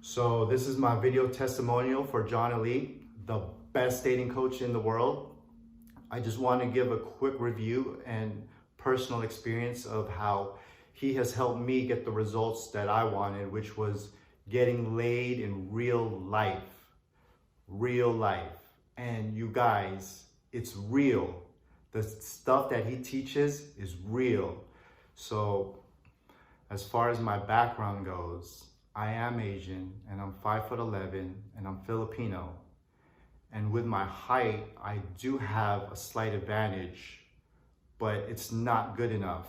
So this is my video testimonial for John Elite, the best dating coach in the world. I just want to give a quick review and personal experience of how he has helped me get the results that I wanted, which was getting laid in real life. Real life. And you guys, it's real. The stuff that he teaches is real. So as far as my background goes, I am Asian and I'm 5'11" and I'm Filipino. And with my height, I do have a slight advantage, but it's not good enough.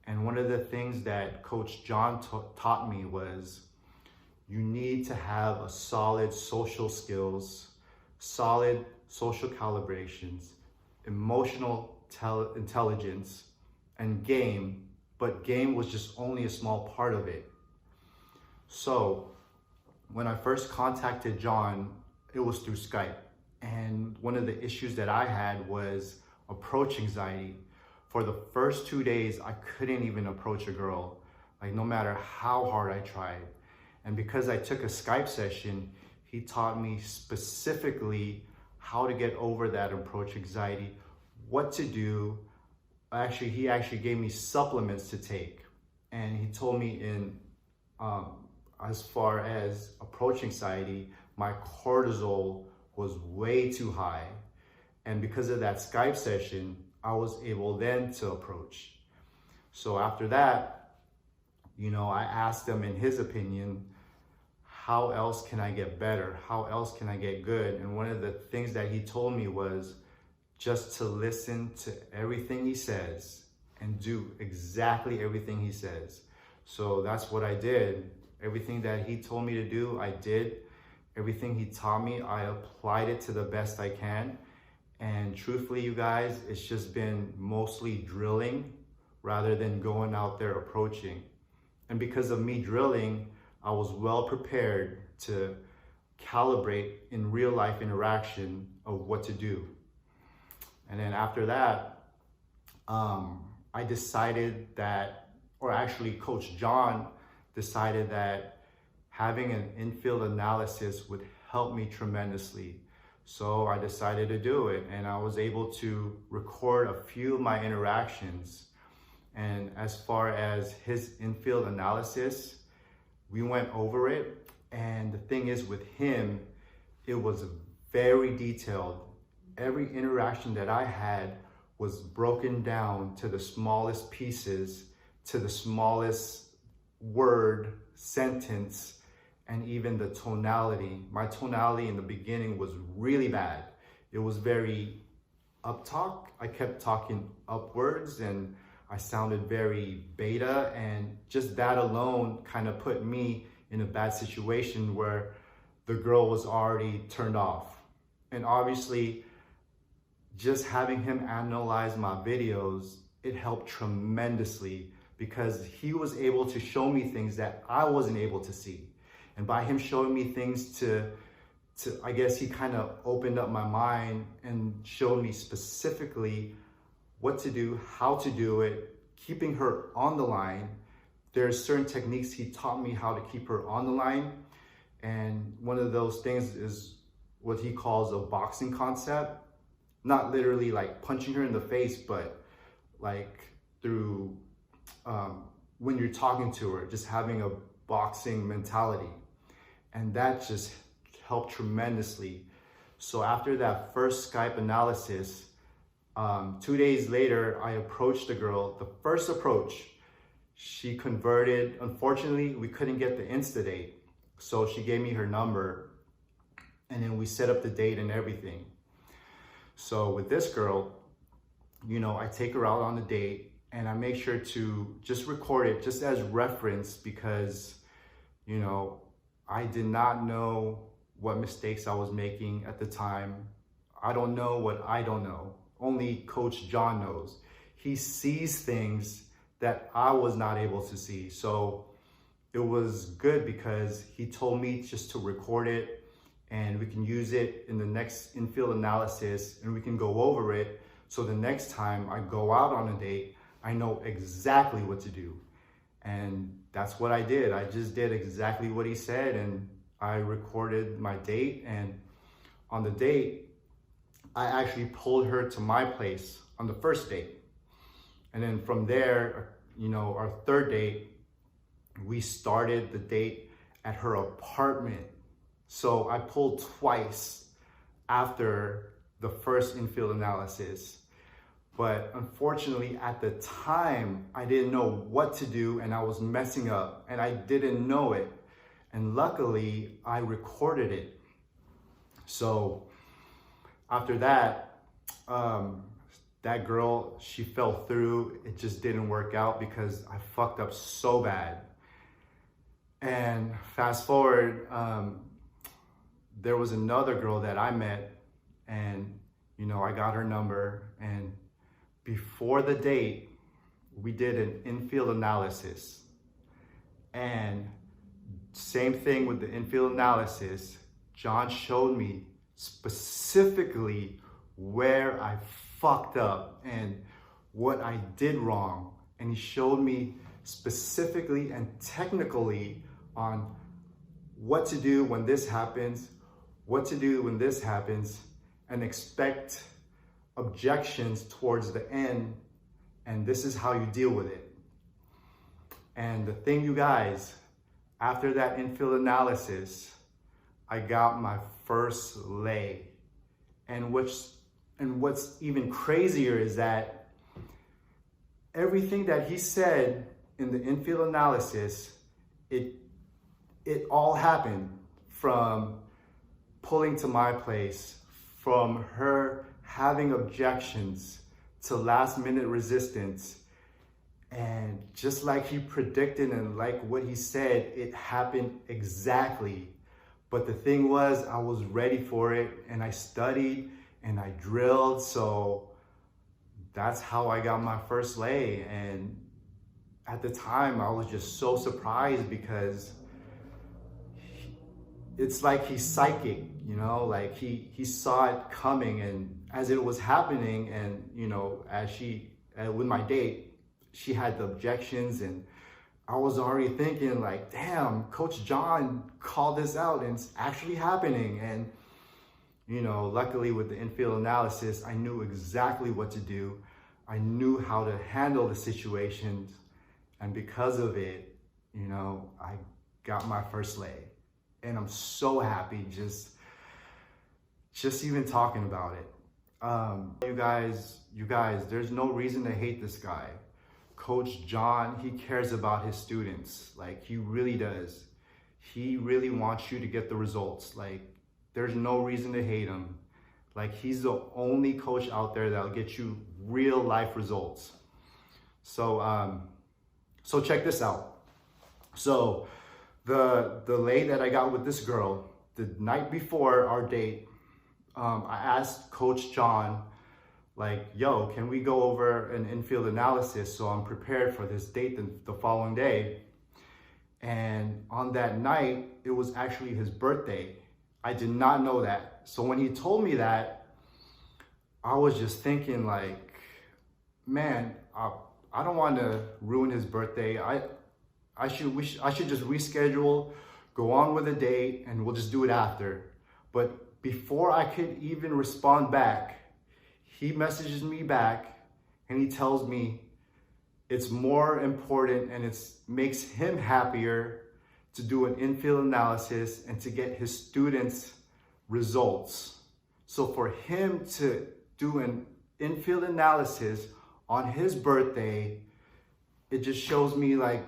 And one of the things that Coach John taught me was you need to have a solid social skills, solid social calibrations, emotional intelligence, and game, but game was just only a small part of it. So when I first contacted John, it was through Skype. And one of the issues that I had was approach anxiety. For the first 2 days, I couldn't even approach a girl, like no matter how hard I tried. And because I took a Skype session, he taught me specifically how to get over that approach anxiety, what to do. He actually gave me supplements to take. And he told me as far as approach anxiety, my cortisol was way too high. And because of that Skype session, I was able then to approach. So after that, I asked him in his opinion, how else can I get better? How else can I get good? And one of the things that he told me was just to listen to everything he says and do exactly everything he says. So that's what I did. Everything that he told me to do, I did. Everything he taught me, I applied it to the best I can. And truthfully, you guys, it's just been mostly drilling rather than going out there approaching. And because of me drilling, I was well prepared to calibrate in real life interaction of what to do. And then after that, I decided that, or actually Coach John decided that having an in-field analysis would help me tremendously. So I decided to do it, and I was able to record a few of my interactions. And as far as his in-field analysis, we went over it. And the thing is with him, it was very detailed. Every interaction that I had was broken down to the smallest pieces, to the smallest word, sentence, and even the tonality. My tonality in the beginning was really bad. It was very uptalk. I kept talking upwards and I sounded very beta, and just that alone kind of put me in a bad situation where the girl was already turned off. And obviously, just having him analyze my videos, it helped tremendously because he was able to show me things that I wasn't able to see. And by him showing me things I guess he kind of opened up my mind and showed me specifically what to do, how to do it, keeping her on the line. There's certain techniques he taught me how to keep her on the line. And one of those things is what he calls a boxing concept. Not literally like punching her in the face, but like through when you're talking to her, just having a boxing mentality. And that just helped tremendously. So after that first Skype analysis, 2 days later, I approached the girl. The first approach, she converted. Unfortunately, we couldn't get the Insta date. So she gave me her number and then we set up the date and everything. So with this girl, I take her out on the date and I make sure to just record it just as reference because, I did not know what mistakes I was making at the time. I don't know what I don't know. Only Coach John knows. He sees things that I was not able to see. So it was good because he told me just to record it and we can use it in the next in-field analysis and we can go over it. So the next time I go out on a date, I know exactly what to do. And that's what I did. I just did exactly what he said, and I recorded my date. And on the date, I actually pulled her to my place on the first date. And then from there, you know, our third date, we started the date at her apartment. So I pulled twice after the first infield analysis. But unfortunately, at the time, I didn't know what to do, and I was messing up, and I didn't know it. And luckily, I recorded it. So after that, that girl, she fell through. It just didn't work out because I fucked up so bad. And fast forward, there was another girl that I met, and you know, I got her number, and before the date, we did an infield analysis. And same thing with the infield analysis, John showed me specifically where I fucked up and what I did wrong. And he showed me specifically and technically on what to do when this happens, what to do when this happens, and expect objections towards the end, and this is how you deal with it. And the thing, you guys, after that infield analysis, I got my first lay. And what's even crazier is that everything that he said in the infield analysis, it all happened, from pulling to my place, from her having objections to last minute resistance. And just like he predicted and like what he said, it happened exactly. But the thing was, I was ready for it, and I studied and I drilled. So that's how I got my first lay. And at the time, I was just so surprised because it's like he's psychic, you know, like he saw it coming, and as it was happening, and you know, as with my date, she had the objections, and I was already thinking like, damn, Coach John called this out and it's actually happening. And you know, luckily with the infield analysis, I knew exactly what to do. I knew how to handle the situations, and because of it, you know, I got my first lay. And I'm so happy just even talking about it. You guys, there's no reason to hate this guy. Coach John, he cares about his students. Like, he really does. He really wants you to get the results. Like, there's no reason to hate him. Like, he's the only coach out there that'll get you real life results. So, so check this out. So, the lay that I got with this girl, the night before our date, I asked Coach John, like, yo, can we go over an infield analysis so I'm prepared for this date the following day? And on that night, it was actually his birthday. I did not know that. So when he told me that, I was just thinking like, man, I don't want to ruin his birthday. I should just reschedule, go on with the date, and we'll just do it after. But before I could even respond back, he messages me back and he tells me it's more important and it makes him happier to do an infield analysis and to get his students results. So for him to do an infield analysis on his birthday, it just shows me like,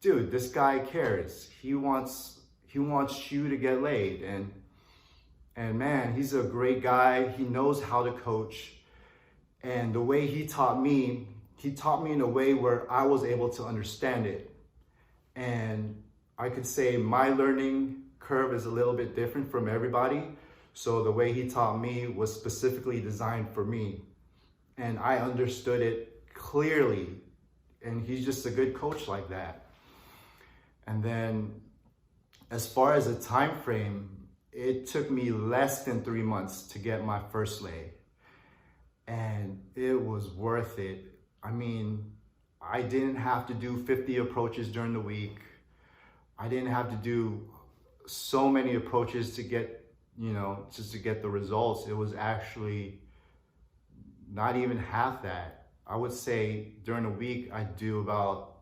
dude, this guy cares. He wants you to get laid. And man, he's a great guy. He knows how to coach. And the way he taught me in a way where I was able to understand it. And I could say my learning curve is a little bit different from everybody. So the way he taught me was specifically designed for me. And I understood it clearly. And he's just a good coach like that. And then as far as a time frame, it took me less than 3 months to get my first lay. And it was worth it. I mean, I didn't have to do 50 approaches during the week. I didn't have to do so many approaches to get, just to get the results. It was actually not even half that. I would say during a week, I do about,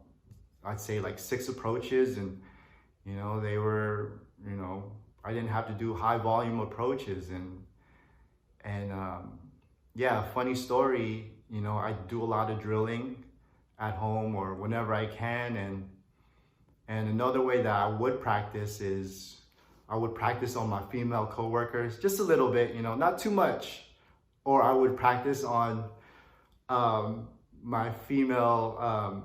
I'd say like 6 approaches, and, they were, I didn't have to do high volume approaches. And yeah, funny story, I do a lot of drilling at home or whenever I can. And another way that I would practice is I would practice on my female coworkers, just a little bit, not too much. Or I would practice on my female,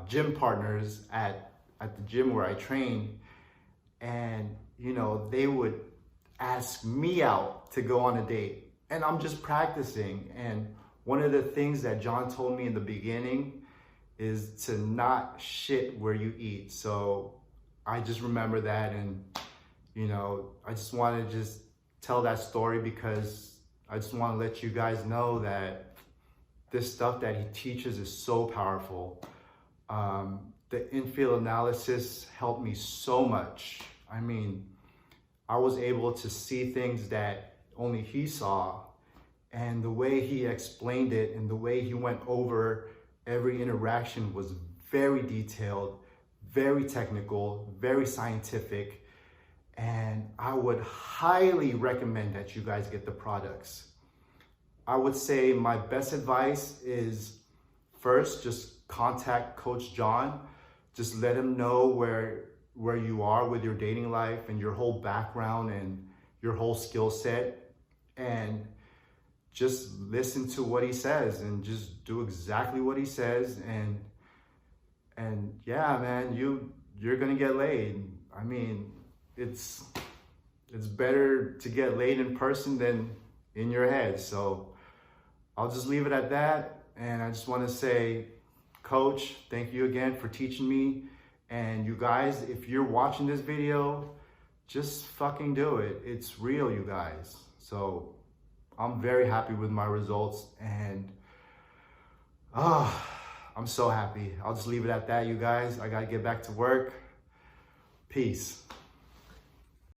gym partners at the gym where I train. And, they would ask me out to go on a date, and I'm just practicing. And one of the things that John told me in the beginning is to not shit where you eat. So I just remember that, and I just want to just tell that story because I just want to let you guys know that this stuff that he teaches is so powerful. The in-field analysis helped me so much. I mean, I was able to see things that only he saw, and the way he explained it and the way he went over every interaction was very detailed, very technical, very scientific. And I would highly recommend that you guys get the products. I would say my best advice is, first, just contact Coach John. Just let him know where you are with your dating life and your whole background and your whole skill set, and just listen to what he says and just do exactly what he says. And yeah, man, you're gonna get laid. I mean, it's better to get laid in person than in your head. So I'll just leave it at that. And I just want to say, Coach, thank you again for teaching me. And you guys, if you're watching this video, just fucking do it. It's real, you guys. So I'm very happy with my results, and I'm so happy. I'll just leave it at that, you guys. I gotta get back to work. Peace.